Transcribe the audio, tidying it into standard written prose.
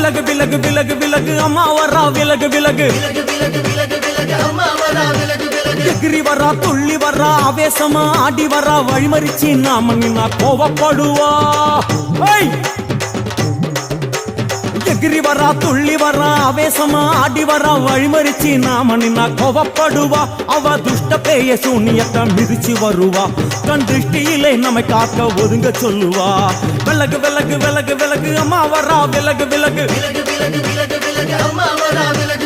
விலகு விலகு விலகு விலகு அம்மா வரா விலகு விலகு எகிரி வரா துள்ளி வரா ஆவேசமா ஆடி வரா வழிமறிச்சு நாம நின்னா கோவப்படுவா எகிரி வரா துள்ளி வரா ஆவேசமா ஆடி வரா வழிமறிச்சு நாம நின்னா கோவப்படுவா அவ துஷ்ட பேய சூனியத்தை மிதிச்சு வருவா கண் திருஷ்டியிலே நம்மை காக்க ஒதுங்க சொல்லுவா விலகு விலகு விலகு விலகு அம்மா வரா விலகு விலகு அம்மா வரா விலகு